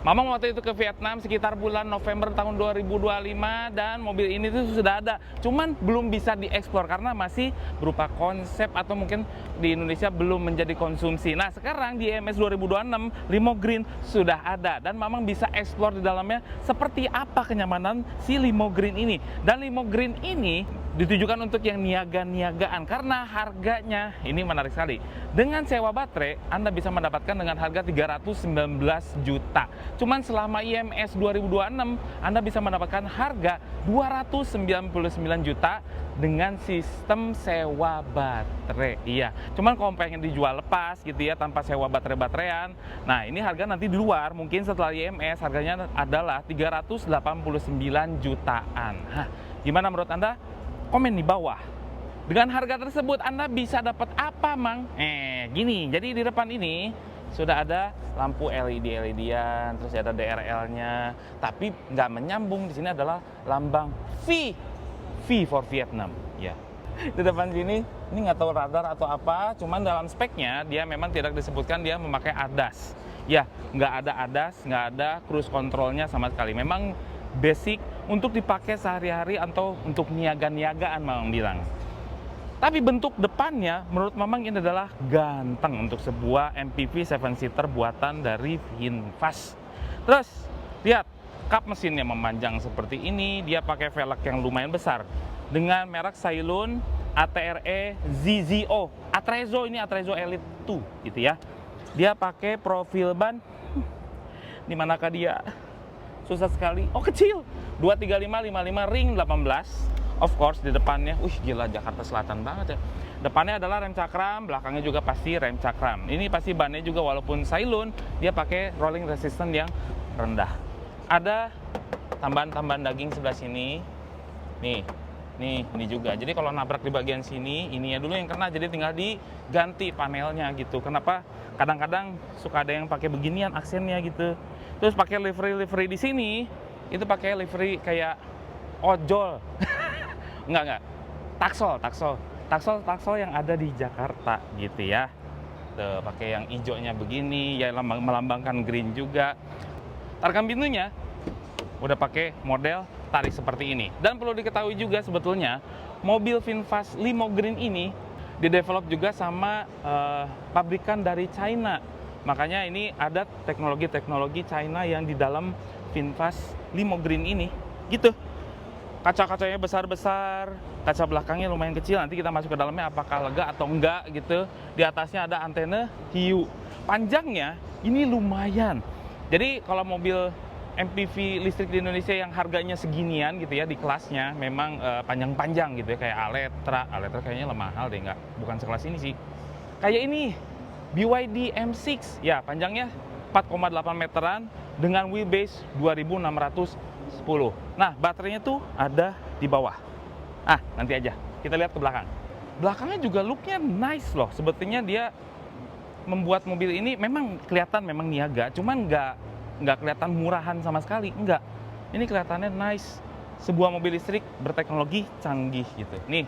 Mamang waktu itu ke Vietnam sekitar bulan November tahun 2025 dan mobil ini tuh sudah ada. Cuman belum bisa dieksplor karena masih berupa konsep atau mungkin di Indonesia belum menjadi konsumsi. Nah, sekarang di IMS 2026 Limo Green sudah ada dan Mamang bisa eksplor di dalamnya seperti apa kenyamanan si Limo Green ini. Dan Limo Green ini ditujukan untuk yang niaga-niagaan karena harganya ini menarik sekali. Dengan sewa baterai, Anda bisa mendapatkan dengan harga 319 juta. Cuman selama IMS 2026, Anda bisa mendapatkan harga 299 juta dengan sistem sewa baterai. Iya, cuman kalau pengen dijual lepas gitu ya, tanpa sewa baterai-bateraian. Nah, ini harga nanti di luar, mungkin setelah IMS harganya adalah 389 jutaan. Hah, gimana menurut Anda? Komen di bawah. Dengan harga tersebut Anda bisa dapat apa, Mang? Gini. Jadi di depan ini sudah ada lampu LED-LED-an, terus ada DRL-nya. Tapi nggak menyambung, di sini adalah lambang V. V for Vietnam. Ya. Di depan sini, ini nggak tahu radar atau apa, cuman dalam speknya dia memang tidak disebutkan dia memakai ADAS. Ya, nggak ada ADAS, nggak ada cruise control-nya sama sekali. Memang basic untuk dipakai sehari-hari atau untuk niaga-niagaan, Mamang bilang. Tapi bentuk depannya menurut Mamang ini adalah ganteng untuk sebuah MPV 7-seater buatan dari VinFast. Terus lihat kap mesinnya memanjang seperti ini, dia pakai velg yang lumayan besar dengan merek Sailun ATRE ZZO. Atrezo ini Atrezo Elite 2 gitu ya. Dia pakai profil ban di manakah dia? Susah sekali. Oh, kecil. 235/55 ring 18. Of course di depannya, gila Jakarta Selatan banget ya. Depannya adalah rem cakram, belakangnya juga pasti rem cakram. Ini pasti bannya juga walaupun Sailun, dia pakai rolling resistance yang rendah. Ada tambahan-tambahan daging sebelah sini. Nih, ini juga. Jadi kalau nabrak di bagian sini, ininya dulu yang kena, jadi tinggal diganti panelnya gitu. Kenapa? Kadang-kadang suka ada yang pakai beginian aksennya gitu. Terus pakai livery di sini, itu pakai livery kayak ojol. Enggak. Taksol yang ada di Jakarta gitu ya. Tuh, pakai yang hijaunya begini, ya melambangkan green juga. Tarkam pintunya udah pakai model tarik seperti ini. Dan perlu diketahui juga sebetulnya mobil VinFast Limo Green ini didevelop juga sama pabrikan dari China. Makanya ini ada teknologi-teknologi China yang di dalam VinFast Limo Green ini gitu. Kaca-kacanya besar-besar, kaca belakangnya lumayan kecil. Nanti kita masuk ke dalamnya apakah lega atau enggak gitu. Di atasnya ada antena hiu. Panjangnya ini lumayan. Jadi kalau mobil MPV listrik di Indonesia yang harganya seginian gitu ya di kelasnya memang panjang-panjang gitu ya, kayak Aletra kayaknya mahal deh, bukan sekelas ini sih. Kayak ini BYD M6 ya, panjangnya 4,8 meteran dengan wheelbase 2610. Nah, baterainya tuh ada di bawah. Nanti aja kita lihat ke belakang. Belakangnya juga looknya nice loh. Sebetulnya dia membuat mobil ini memang kelihatan memang niaga, cuman nggak kelihatan murahan sama sekali, enggak. Ini kelihatannya nice. Sebuah mobil listrik berteknologi canggih gitu. Nih,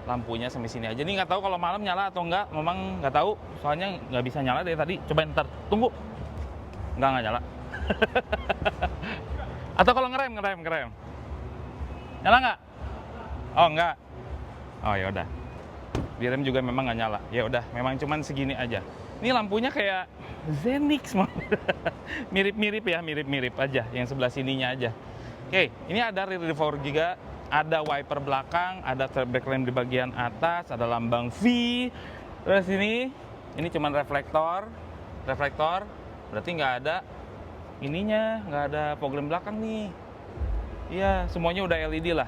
lampunya sampai sini aja. Nih nggak tahu kalau malam nyala atau enggak, memang nggak tahu. Soalnya nggak bisa nyala dari tadi. Coba ntar, tunggu. Nggak nyala. Atau kalau ngerem. Nyala nggak? Oh, enggak. Oh, ya udah. Di rem juga memang nggak nyala. Ya udah, memang cuman segini aja. Ini lampunya kayak Zenix, mirip-mirip aja. Yang sebelah sininya aja. Oke, ini ada rear diffuser juga, ada wiper belakang, ada traffic lamp di bagian atas, ada lambang V. Terus ini cuman reflektor. Berarti nggak ada ininya, nggak ada fog lamp belakang nih. Iya, semuanya udah LED lah.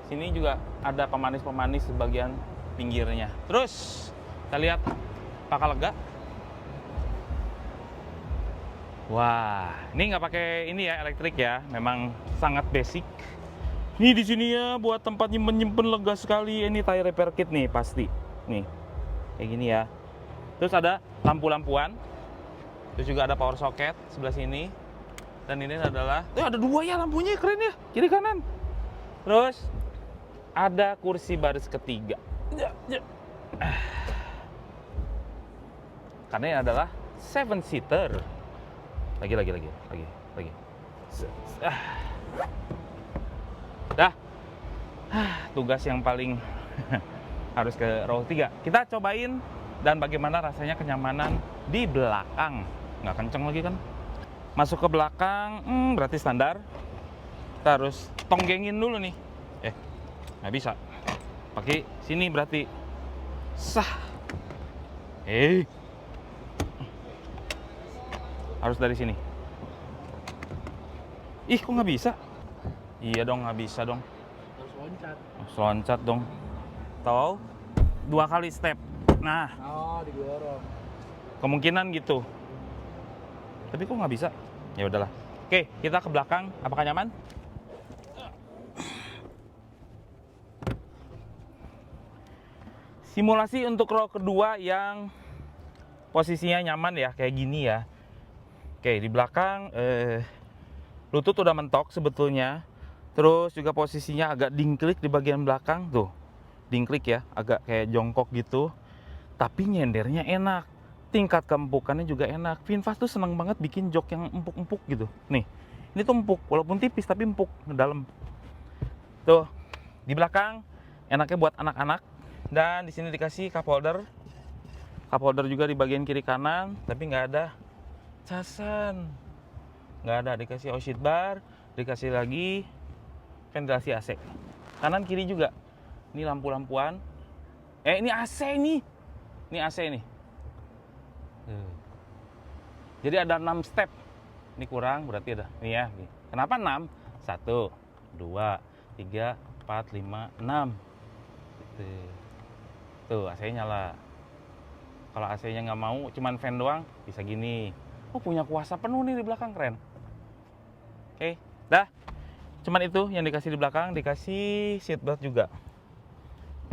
Sini juga ada pemanis-pemanis di bagian pinggirnya. Terus kita lihat apakah lega. Wah, ini nggak pakai ini ya, elektrik ya, memang sangat basic. Ini di sini ya buat tempat nyimpen lega sekali. Ini tire repair kit nih pasti. Nih, kayak gini ya. Terus ada lampu-lampuan. Terus juga ada power socket sebelah sini. Dan ini adalah, ada dua ya lampunya, keren ya, kiri kanan. Terus ada kursi baris ketiga. Karena ini adalah 7-seater. Lagi. lagi. Dah. Tugas yang paling harus ke row 3. Kita cobain dan bagaimana rasanya kenyamanan di belakang. Nggak kenceng lagi kan. Masuk ke belakang, berarti standar. Kita harus tonggengin dulu nih. Nggak bisa. Pakai sini berarti. Sah. Harus dari sini. Ih, kok nggak bisa? Iya dong, nggak bisa dong. Harus loncat dong. Tahu? 2 kali step. Nah. Oh, digorong. Kemungkinan gitu. Tapi kok nggak bisa? Ya udahlah. Oke, kita ke belakang. Apakah nyaman? Simulasi untuk row kedua yang posisinya nyaman ya, kayak gini ya. Oke, di belakang lutut udah mentok sebetulnya. Terus juga posisinya agak dingklik di bagian belakang tuh. Dingklik ya, agak kayak jongkok gitu. Tapi nyendernya enak. Tingkat keempukannya juga enak. VinFast tuh seneng banget bikin jok yang empuk-empuk gitu. Nih, ini tuh empuk, walaupun tipis tapi empuk ke dalam. Tuh, di belakang enaknya buat anak-anak. Dan di sini dikasih cup holder. Cup holder juga di bagian kiri kanan, tapi nggak ada casan. Nggak ada, dikasih outshit bar, dikasih lagi ventilasi AC. Kanan kiri juga. Ini lampu-lampuan. Ini AC nih. Ini AC nih. Jadi ada 6 step. Ini kurang berarti ada. Nih ya. Nih. Kenapa 6? 1, 2, 3, 4, 5, 6. Tuh AC-nya nyala. Kalau AC-nya nggak mau, cuman fan doang, bisa gini. Oh, punya kuasa penuh nih di belakang, keren. Oke, dah. Cuman itu yang dikasih di belakang, dikasih seatbelt juga.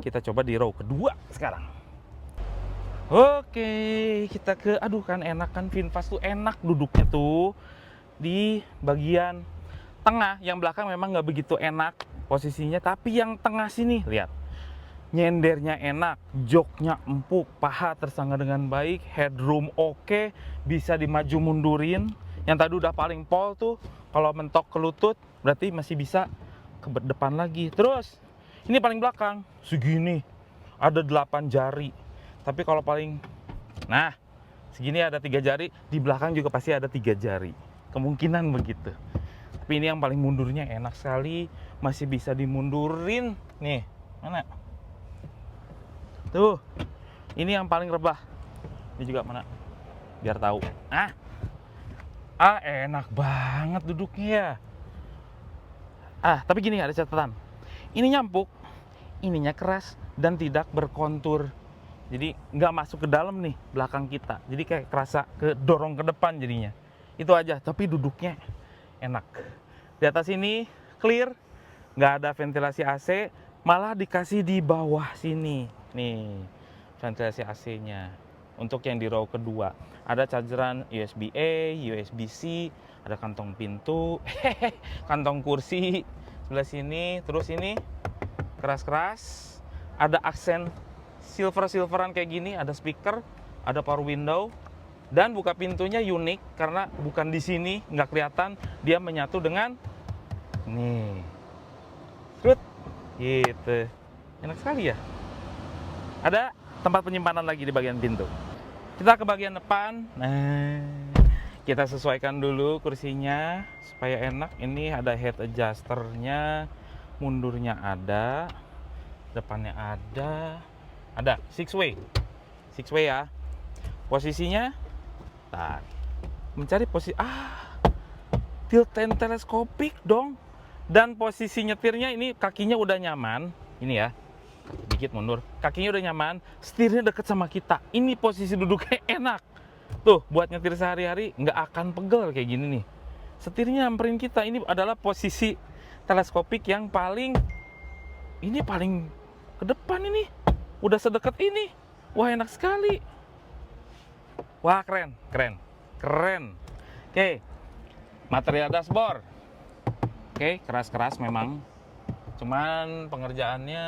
Kita coba di row kedua sekarang. Oke, kita ke, aduh kan enak kan, VinFast tuh enak duduknya tuh di bagian tengah. Yang belakang memang nggak begitu enak posisinya, tapi yang tengah sini, lihat. Nyendernya enak, joknya empuk, paha tersangga dengan baik, headroom oke, bisa dimaju mundurin. Yang tadi udah paling pol tuh, kalau mentok ke lutut, berarti masih bisa ke depan lagi. Terus, ini paling belakang, segini, ada 8 jari. Tapi kalau paling, nah, segini ada 3 jari, di belakang juga pasti ada 3 jari. Kemungkinan begitu. Tapi ini yang paling mundurnya enak sekali, masih bisa dimundurin. Nih, mana? Tuh, ini yang paling rebah. Ini juga mana? Biar tahu. Enak banget duduknya ya. Tapi gini, ada catatan. Ini nyampuk, ininya keras dan tidak berkontur. Jadi nggak masuk ke dalam nih belakang kita. Jadi kayak kerasa ke dorong ke depan jadinya. Itu aja. Tapi duduknya enak. Di atas ini clear, nggak ada ventilasi AC, malah dikasih di bawah sini. Nih, ventilasi AC-nya. Untuk yang di row kedua, ada chargeran USB-A, USB-C, ada kantong pintu, kantong kursi sebelah sini. Terus ini keras-keras, ada aksen silver-silveran kayak gini, ada speaker, ada power window, dan buka pintunya unik karena bukan di sini, nggak kelihatan, dia menyatu dengan nih, gitu, enak sekali ya. Ada tempat penyimpanan lagi di bagian pintu. Kita ke bagian depan. Nah, kita sesuaikan dulu kursinya supaya enak. Ini ada head adjusternya, mundurnya ada, depannya ada 6-way ya. Posisinya, mencari posisi, tilt and teleskopik dong. Dan posisi nyetirnya ini kakinya udah nyaman, ini ya. Dikit mundur, kakinya udah nyaman, setirnya deket sama kita. Ini posisi duduknya enak. Tuh, buat nyetir sehari-hari nggak akan pegel kayak gini nih. Setirnya nyamperin kita. Ini adalah posisi teleskopik yang paling ke depan ini. Udah sedekat ini. Wah, enak sekali. Wah, keren. Oke, material dashboard. Oke, keras-keras memang. Cuman pengerjaannya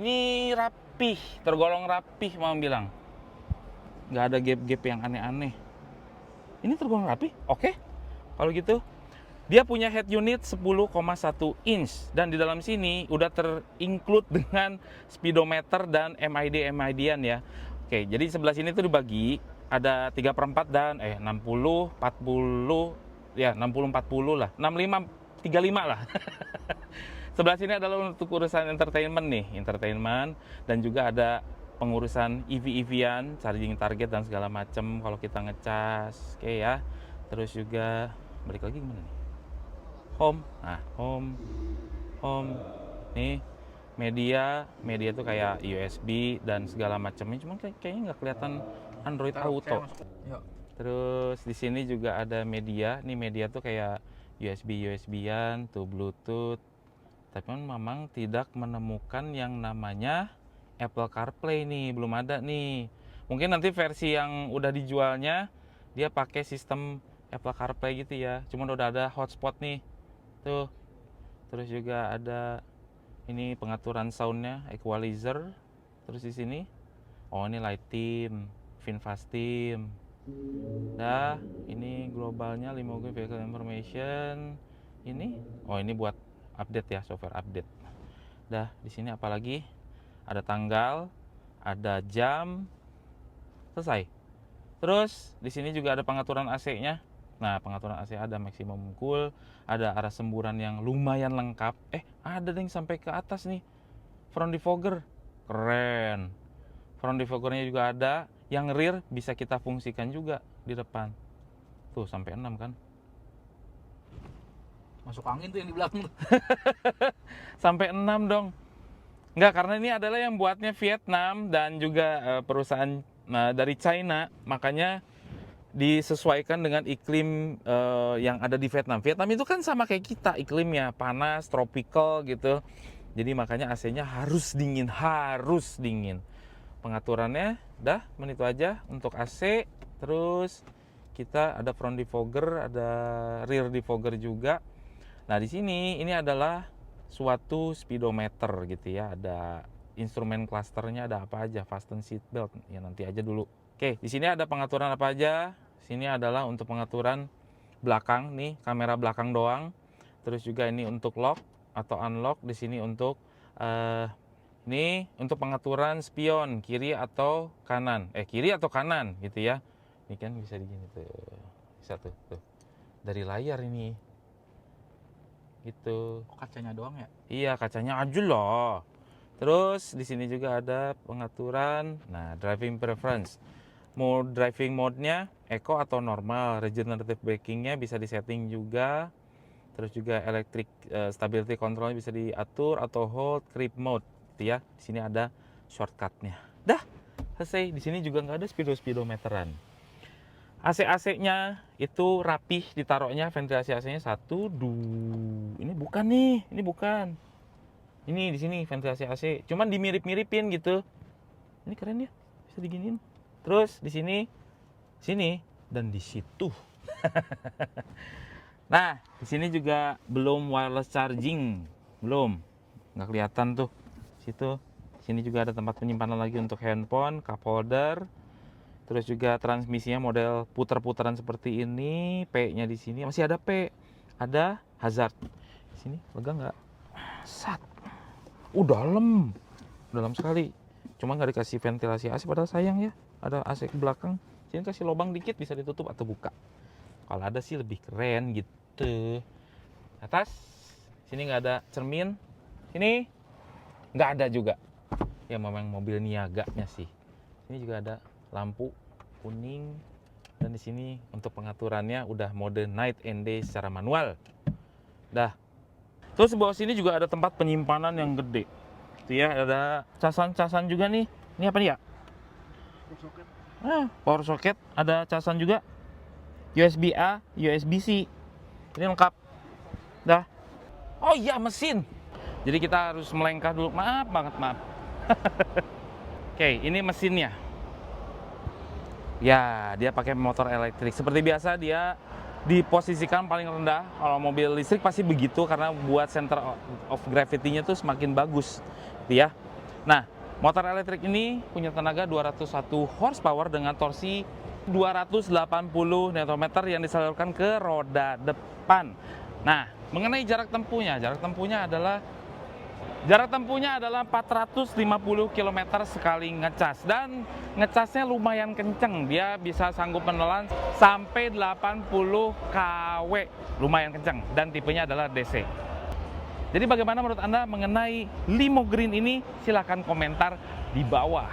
ini rapih, tergolong rapih mau bilang. Nggak ada gap-gap yang aneh-aneh. Ini tergolong rapih, oke. Kalau gitu, Dia punya head unit 10,1 inch dan di dalam sini udah terinclude dengan speedometer dan MID-MID-an ya. Oke, jadi sebelah sini tuh dibagi ada 3/4 dan 60 40 ya 60 40 lah. 65 35 lah. Sebelah sini adalah untuk urusan entertainment dan juga ada pengurusan EV-EV-an, charging target dan segala macam kalau kita ngecas. Oke ya. Terus juga balik lagi gimana nih? Home. Nah, home. Nih, media tuh kayak USB dan segala macamnya. Cuman kayaknya nggak kelihatan Android Auto. Terus di sini juga ada media. Nih media tuh kayak USB-an, tuh Bluetooth. Tapi memang tidak menemukan yang namanya Apple CarPlay nih, belum ada nih. Mungkin nanti versi yang udah dijualnya dia pakai sistem Apple CarPlay gitu ya. Cuman udah ada hotspot nih. Tuh. Terus juga ada ini pengaturan soundnya, equalizer. Terus di sini, oh ini light theme, VinFast theme. Dah, ini globalnya 5G vehicle information. Ini, oh ini buat update ya, software update. Dah, di sini apalagi? Ada tanggal, ada jam, selesai. Terus di sini juga ada pengaturan AC-nya. Nah, pengaturan AC ada maximum cool, ada arah semburan yang lumayan lengkap. Ada yang sampai ke atas nih. Front defogger. Keren. Front defoggernya juga ada. Yang rear bisa kita fungsikan juga di depan. Tuh, sampai 6 kan. Masuk angin tuh yang di belakang tuh. Sampai 6 dong. Enggak, karena ini adalah yang buatnya Vietnam dan juga perusahaan dari China. Makanya disesuaikan dengan iklim yang ada di Vietnam. Vietnam itu kan sama kayak kita, iklimnya panas, tropical gitu. Jadi makanya AC-nya harus dingin. Pengaturannya dah menit aja untuk AC. Terus kita ada front defogger, ada rear defogger juga. Nah, di sini ini adalah suatu speedometer gitu ya. Ada instrumen clusternya, ada apa aja, fasten seat belt ya, nanti aja dulu. Oke, di sini ada pengaturan apa aja. Sini adalah untuk pengaturan belakang nih, kamera belakang doang. Terus juga ini untuk lock atau unlock. Di sini untuk ini untuk pengaturan spion kiri atau kanan. Kiri atau kanan gitu ya. Ini kan bisa digini tuh. Bisa tuh. Dari layar ini. Gitu. Kacanya doang ya? Iya, kacanya aja loh. Terus di sini juga ada pengaturan, driving preference. Driving mode-nya eco atau normal, regenerative braking-nya bisa disetting juga. Terus juga electric stability control bisa diatur, auto hold, creep mode, gitu ya. Di sini ada shortcut-nya. Dah, selesai. Di sini juga nggak ada speedometeran. AC-nya itu rapih ditaruhnya, ventilasi AC-nya 1, 2. Ini bukan nih, ini bukan. Ini di sini ventilasi AC, cuman dimirip-miripin gitu. Ini keren ya, bisa diginiin. Terus di sini dan di situ. Nah, di sini juga belum wireless charging, belum, nggak kelihatan tuh. Situ, sini juga ada tempat penyimpanan lagi untuk handphone, cup holder. Terus juga transmisinya model puter-puteran seperti ini. P-nya di sini masih ada P, ada hazard. Di sini lega nggak? Sat. Dalam sekali. Cuma nggak dikasih ventilasi AC, padahal sayang ya. Ada AC ke belakang. Sini kasih lubang dikit, bisa ditutup atau buka. Kalau ada sih lebih keren gitu. Atas, sini nggak ada cermin. Sini nggak ada juga. Ya memang mobil niaganya sih. Sini juga ada lampu kuning. Dan di sini untuk pengaturannya udah mode night and day secara manual. Dah. Terus di bawah sini juga ada tempat penyimpanan yang gede. Itu ya, ada casan-casan juga nih. Ini apa nih ya? Power socket. Ada casan juga. USB A, USB C. Ini lengkap. Dah. Oh iya, mesin. Jadi kita harus melengkah dulu. Maaf. Oke, ini mesinnya. Ya, dia pakai motor elektrik. Seperti biasa dia diposisikan paling rendah. Kalau mobil listrik pasti begitu karena buat center of gravity-nya tuh semakin bagus, gitu ya. Nah, motor elektrik ini punya tenaga 201 horsepower dengan torsi 280 Nm yang disalurkan ke roda depan. Nah, mengenai jarak tempuhnya adalah 450 km sekali ngecas, dan ngecasnya lumayan kenceng. Dia bisa sanggup menelan sampai 80 kW, lumayan kenceng, dan tipenya adalah DC. Jadi bagaimana menurut Anda mengenai Limo Green ini? Silahkan komentar di bawah.